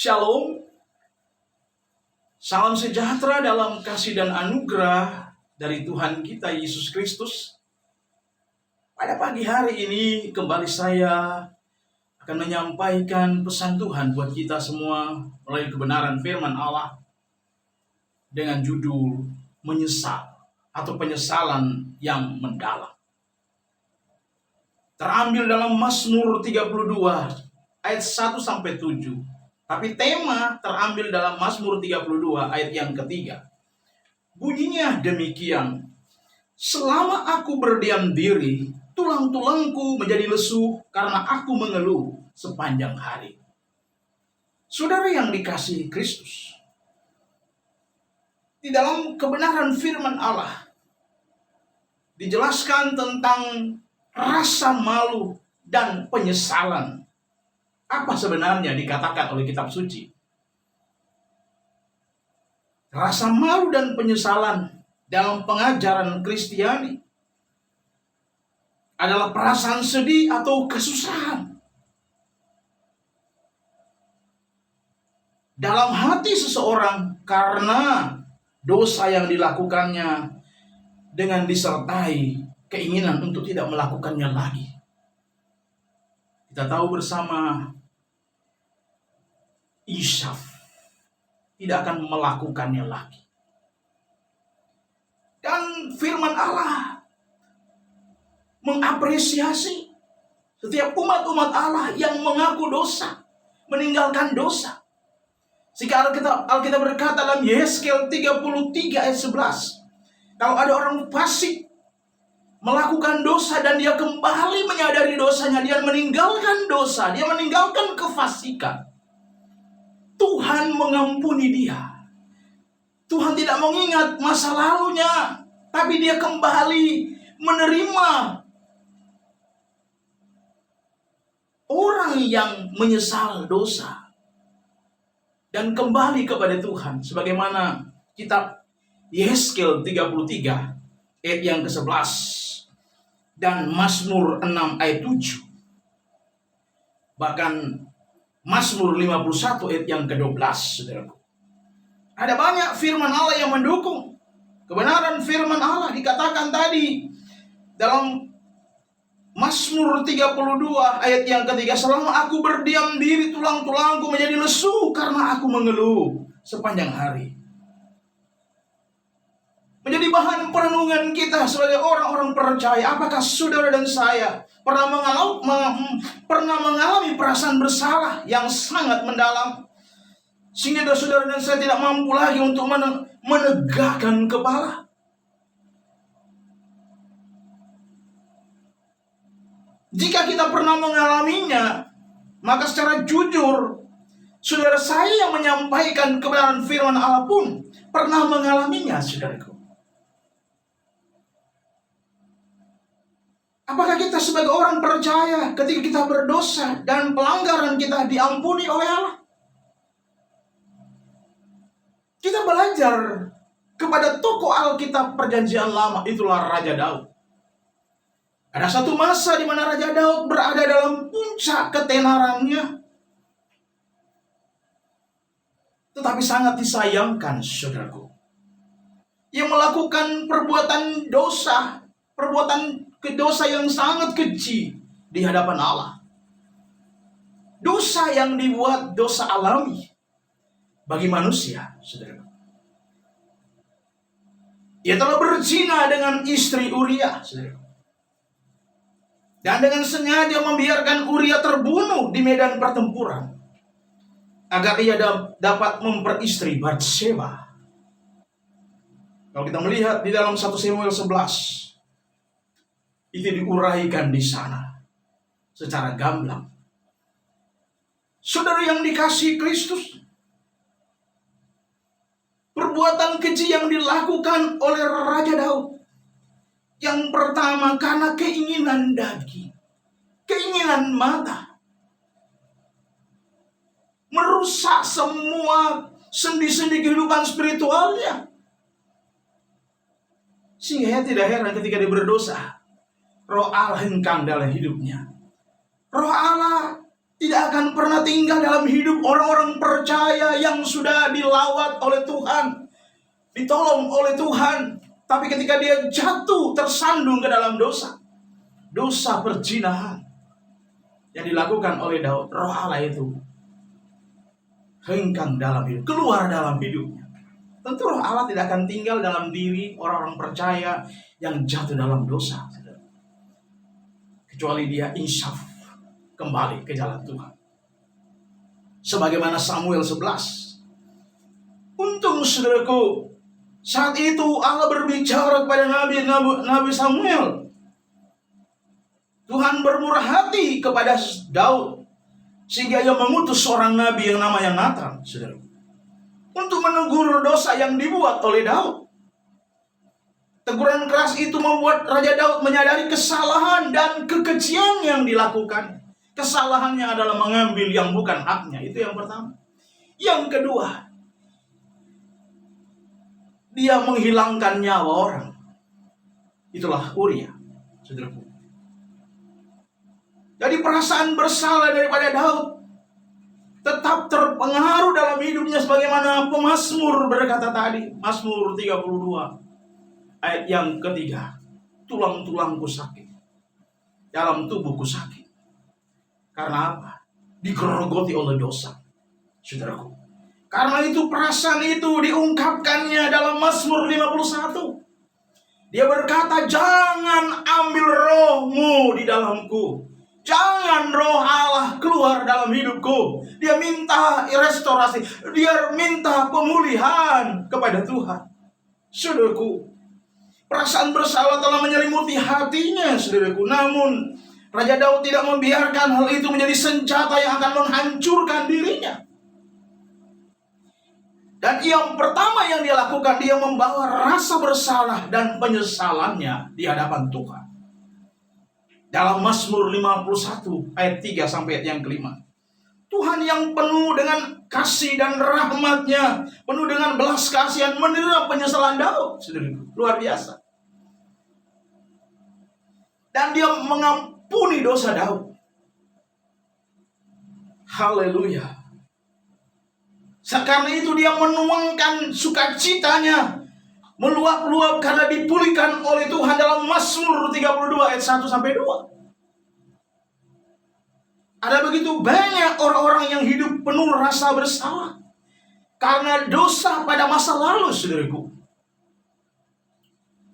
Shalom, salam sejahtera dalam kasih dan anugerah dari Tuhan kita Yesus Kristus. Pada pagi hari ini kembali saya akan menyampaikan pesan Tuhan buat kita semua melalui kebenaran firman Allah dengan judul menyesal atau penyesalan yang mendalam. Terambil dalam Mazmur 32 ayat 1 sampai 7. Tapi tema terambil dalam Mazmur 32 ayat yang ketiga. Bunyinya demikian. Selama aku berdiam diri, tulang-tulangku menjadi lesu karena aku mengeluh sepanjang hari. Saudara yang dikasihi Kristus, di dalam kebenaran firman Allah dijelaskan tentang rasa malu dan penyesalan. Apa sebenarnya dikatakan oleh kitab suci? Rasa malu dan penyesalan dalam pengajaran Kristiani adalah perasaan sedih atau kesusahan dalam hati seseorang karena dosa yang dilakukannya dengan disertai keinginan untuk tidak melakukannya lagi. Kita tahu bersama Ishaf tidak akan melakukannya lagi. Dan firman Allah mengapresiasi setiap umat-umat Allah yang mengaku dosa, meninggalkan dosa. Jika Alkitab berkata dalam Yeskel 33 ayat 11, kalau ada orang fasik melakukan dosa dan dia kembali menyadari dosanya, dia meninggalkan dosa, dia meninggalkan kefasikan, Tuhan mengampuni dia. Tuhan tidak mengingat masa lalunya, tapi dia kembali menerima orang yang menyesal dosa dan kembali kepada Tuhan. Sebagaimana kitab Yeskel 33 ayat yang ke-11 dan Mazmur 6 ayat 7. Bahkan Mazmur 51 ayat yang ke-12, saudaraku. Ada banyak firman Allah yang mendukung kebenaran firman Allah. Dikatakan tadi dalam Mazmur 32 ayat yang ketiga, selama aku berdiam diri, tulang-tulangku menjadi lesu karena aku mengeluh sepanjang hari. Menjadi bahan perenungan kita sebagai orang-orang percaya. Apakah saudara dan saya pernah mengalami perasaan bersalah yang sangat mendalam, sehingga saudara dan saya tidak mampu lagi untuk menegakkan kepala? Jika kita pernah mengalaminya, maka secara jujur, saudara saya yang menyampaikan kebenaran firman Allah pun pernah mengalaminya, saudaraku. Apakah kita sebagai orang percaya ketika kita berdosa dan pelanggaran kita diampuni oleh Allah? Kita belajar kepada tokoh Alkitab Perjanjian Lama, itulah Raja Daud. Ada satu masa di mana Raja Daud berada dalam puncak ketenarannya, tetapi sangat disayangkan, saudaraku, yang melakukan perbuatan dosa yang sangat keji di hadapan Allah. Dosa yang dibuat dosa alami bagi manusia, saudara. Ia telah berzina dengan istri Uria, saudara. Dan dengan sengaja membiarkan Uria terbunuh di medan pertempuran agar ia dapat memperistri Batseba. Kalau kita melihat di dalam 1 Samuel 11, itu diuraikan di sana secara gamblang. Saudara yang dikasihi Kristus, perbuatan keji yang dilakukan oleh Raja Daud, yang pertama karena keinginan daging, keinginan mata, merusak semua sendi-sendi kehidupan spiritualnya. Sehingga tidak heran ketika dia berdosa, Roh Allah hengkang dalam hidupnya. Roh Allah tidak akan pernah tinggal dalam hidup orang-orang percaya yang sudah dilawat oleh Tuhan, ditolong oleh Tuhan. Tapi ketika dia jatuh tersandung ke dalam dosa perzinahan yang dilakukan oleh Daud, Roh Allah itu hengkang dalam hidup, keluar dalam hidupnya. Tentu Roh Allah tidak akan tinggal dalam diri orang-orang percaya yang jatuh dalam dosa, kecuali dia insaf kembali ke jalan Tuhan. Sebagaimana Samuel 11. Untung saudaraku, saat itu Allah berbicara kepada Nabi Samuel. Tuhan bermurah hati kepada Daud, sehingga ia mengutus seorang nabi yang namanya Nathan, saudaraku, untuk menegur dosa yang dibuat oleh Daud. Teguran keras itu membuat Raja Daud menyadari kesalahan dan kekejian yang dilakukan. Kesalahannya adalah mengambil yang bukan haknya. Itu yang pertama. Yang kedua, dia menghilangkan nyawa orang. Itulah Uria, saudaraku. Jadi perasaan bersalah daripada Daud tetap terpengaruh dalam hidupnya, sebagaimana pemazmur berkata tadi, Mazmur 32 ayat yang ketiga, tulang-tulangku sakit, dalam tubuhku sakit. Karena apa? Digerogoti oleh dosa, saudaraku. Karena itu perasaan itu diungkapkannya dalam Mazmur 51. Dia berkata, jangan ambil rohmu di dalamku, jangan Roh Allah keluar dalam hidupku. Dia minta restorasi, dia minta pemulihan kepada Tuhan. Saudaraku, perasaan bersalah telah menyelimuti hatinya, saudaraku. Namun Raja Daud tidak membiarkan hal itu menjadi senjata yang akan menghancurkan dirinya. Dan yang pertama yang dia lakukan, dia membawa rasa bersalah dan penyesalannya di hadapan Tuhan. Dalam Mazmur 51 ayat 3 sampai ayat yang kelima. Tuhan yang penuh dengan kasih dan rahmatnya, penuh dengan belas kasihan, menerima penyesalan Daud. Luar biasa. Dan dia mengampuni dosa Daud. Haleluya. Karena itu dia menuangkan sukacitanya, meluap-luap karena dipulihkan oleh Tuhan dalam Mazmur 32 ayat 1 sampai 2. Ada begitu banyak orang-orang yang hidup penuh rasa bersalah karena dosa pada masa lalu, saudaraku.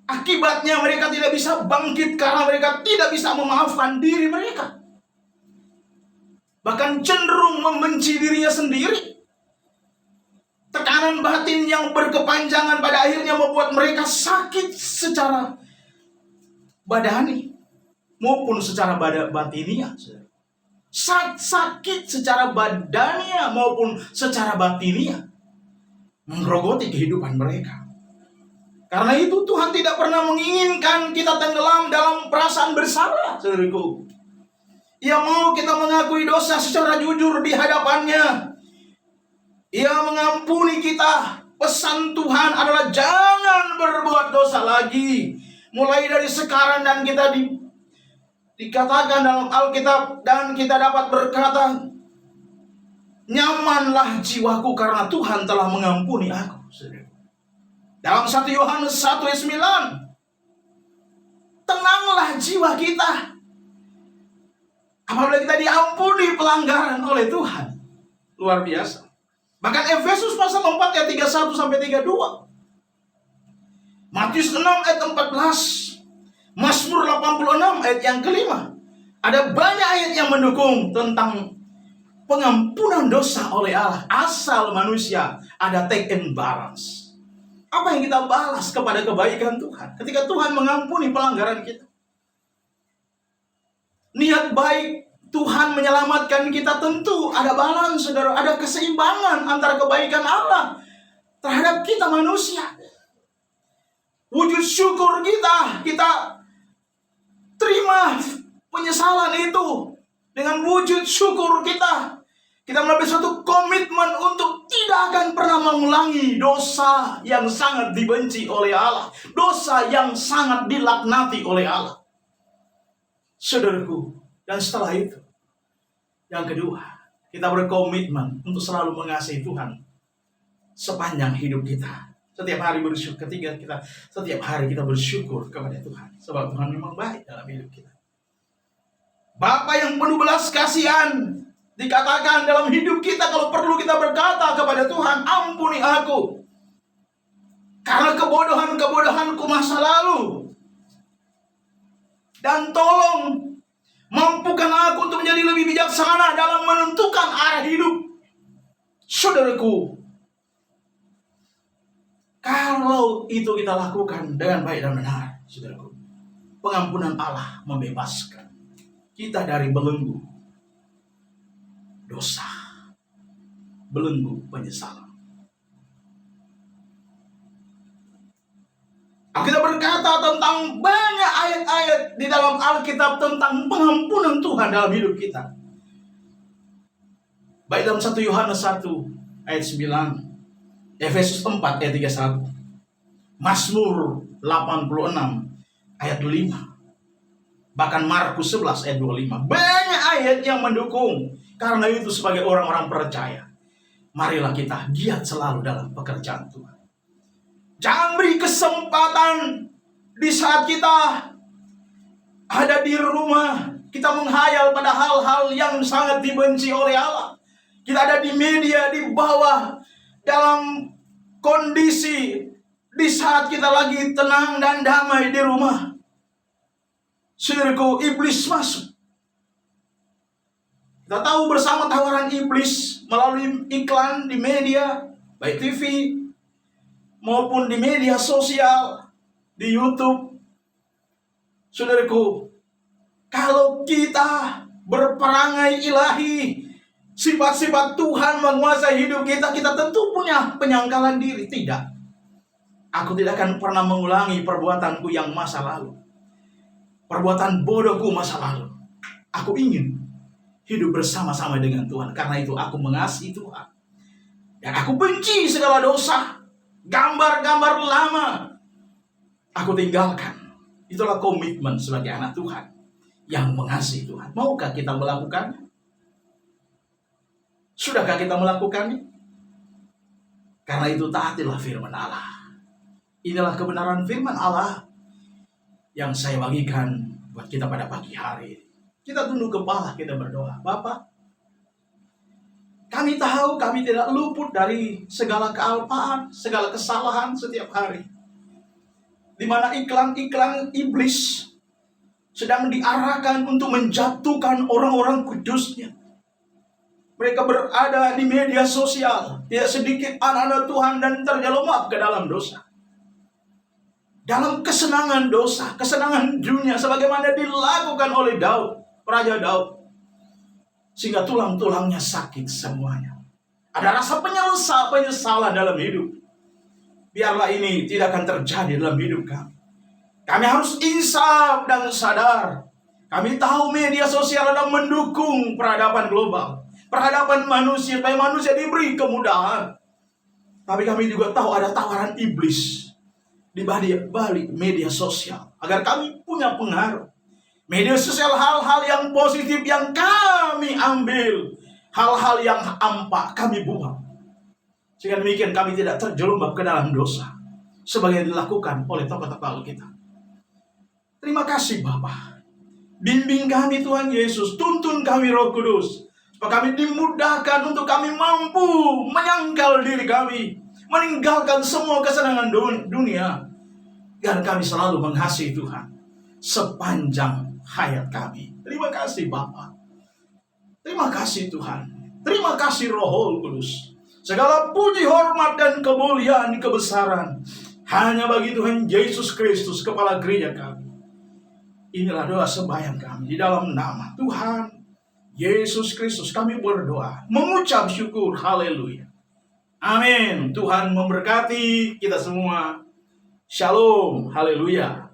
Akibatnya mereka tidak bisa bangkit karena mereka tidak bisa memaafkan diri mereka. Bahkan cenderung membenci dirinya sendiri. Tekanan batin yang berkepanjangan pada akhirnya membuat mereka sakit secara badani maupun secara batiniah. Sakit secara badania maupun secara batiniah, menggerogoti kehidupan mereka. Karena itu Tuhan tidak pernah menginginkan kita tenggelam dalam perasaan bersalah, saudaraku. Ia mau kita mengakui dosa secara jujur di hadapannya. Ia mengampuni kita. Pesan Tuhan adalah jangan berbuat dosa lagi. Mulai dari sekarang, dan kita dikatakan dalam Alkitab, dan kita dapat berkata, nyamanlah jiwaku karena Tuhan telah mengampuni aku. Dalam 1 Yohanes 1 ayat 9, tenanglah jiwa kita apabila kita diampuni pelanggaran oleh Tuhan. Luar biasa. Bahkan Efesus pasal 4 ayat 31 sampai 32. Matius 6 ayat 14. Mazmur 86 ayat yang kelima. Ada banyak ayat yang mendukung tentang pengampunan dosa oleh Allah. Asal manusia ada take and balance. Apa yang kita balas kepada kebaikan Tuhan ketika Tuhan mengampuni pelanggaran kita? Niat baik Tuhan menyelamatkan kita, tentu ada balance, saudara. Ada keseimbangan antara kebaikan Allah terhadap kita manusia. Wujud syukur kita terima penyesalan itu dengan wujud syukur kita. Kita mengambil suatu komitmen untuk tidak akan pernah mengulangi dosa yang sangat dibenci oleh Allah, dosa yang sangat dilaknati oleh Allah, saudaraku. Dan setelah itu, Yang kedua, kita berkomitmen untuk selalu mengasihi Tuhan sepanjang hidup kita. Setiap hari bersyukur. Ketiga, setiap hari kita bersyukur kepada Tuhan, sebab Tuhan memang baik dalam hidup kita. Bapa yang penuh belas kasihan, dikatakan dalam hidup kita, kalau perlu kita berkata kepada Tuhan, ampuni aku karena kebodohanku masa lalu, dan tolong mampukan aku untuk menjadi lebih bijaksana dalam menentukan arah hidup. Saudaraku, kalau itu kita lakukan dengan baik dan benar, saudaraku, pengampunan Allah membebaskan kita dari belenggu dosa, belenggu penyesalan. Kita berkata tentang banyak ayat-ayat di dalam Alkitab tentang pengampunan Tuhan dalam hidup kita. Baik dalam 1 Yohanes 1 ayat 9, Efesus 4 ayat 31, Mazmur 86 ayat 5, bahkan Markus 11 ayat 25. Banyak ayat yang mendukung. Karena itu sebagai orang-orang percaya, marilah kita giat selalu dalam pekerjaan Tuhan. Jangan beri kesempatan di saat kita ada di rumah, kita menghayal pada hal-hal yang sangat dibenci oleh Allah. Kita ada di media, di bawah, dalam kondisi di saat kita lagi tenang dan damai di rumah. Saudaraku, iblis masuk. Kita tahu bersama tawaran iblis melalui iklan di media, baik TV maupun di media sosial, di YouTube. Saudaraku, kalau kita berperangai ilahi, sifat-sifat Tuhan menguasai hidup kita, kita tentu punya penyangkalan diri. Tidak, aku tidak akan pernah mengulangi perbuatanku yang masa lalu, perbuatan bodohku masa lalu. Aku ingin hidup bersama-sama dengan Tuhan. Karena itu aku mengasihi Tuhan, dan aku benci segala dosa. Gambar-gambar lama aku tinggalkan. Itulah komitmen sebagai anak Tuhan yang mengasihi Tuhan. Maukah kita melakukannya? Sudahkah kita melakukannya? Karena itu taatilah firman Allah. Inilah kebenaran firman Allah yang saya bagikan buat kita pada pagi hari. Kita tunduk kepala, kita berdoa. Bapa, kami tahu kami tidak luput dari segala kealpaan, segala kesalahan setiap hari. Di mana iklan-iklan iblis sedang diarahkan untuk menjatuhkan orang-orang kudusnya. Mereka berada di media sosial. Tidak sedikit anak-anak Tuhan dan terjelembab ke dalam dosa. Dalam kesenangan dosa, kesenangan dunia, sebagaimana dilakukan oleh Daud, Raja Daud. Sehingga tulang-tulangnya sakit semuanya. Ada rasa penyesalan dalam hidup. Biarlah ini tidak akan terjadi dalam hidup kami. Kami harus insaf dan sadar. Kami tahu media sosial adalah mendukung peradaban global, peradaban manusia, supaya manusia diberi kemudahan. Tapi kami juga tahu ada tawaran iblis di balik media sosial, agar kami punya pengaruh. Media sosial hal-hal yang positif yang kami ambil, hal-hal yang ampak kami buang. Sehingga demikian kami tidak terjelembab ke dalam dosa, sebagai dilakukan oleh tokoh-tokoh kita. Terima kasih Bapa. Bimbing kami Tuhan Yesus, tuntun kami Roh Kudus, supaya kami dimudahkan untuk kami mampu menyangkal diri kami, meninggalkan semua kesenangan dunia, dan kami selalu mengasihi Tuhan sepanjang hayat kami. Terima kasih Bapa. Terima kasih Tuhan. Terima kasih Roh Kudus. Segala puji, hormat, dan kemuliaan, kebesaran hanya bagi Tuhan Yesus Kristus, Kepala Gereja kami. Inilah doa sembahyang kami di dalam nama Tuhan Yesus Kristus. Kami berdoa, mengucap syukur. Haleluya. Amin. Tuhan memberkati kita semua. Shalom. Haleluya.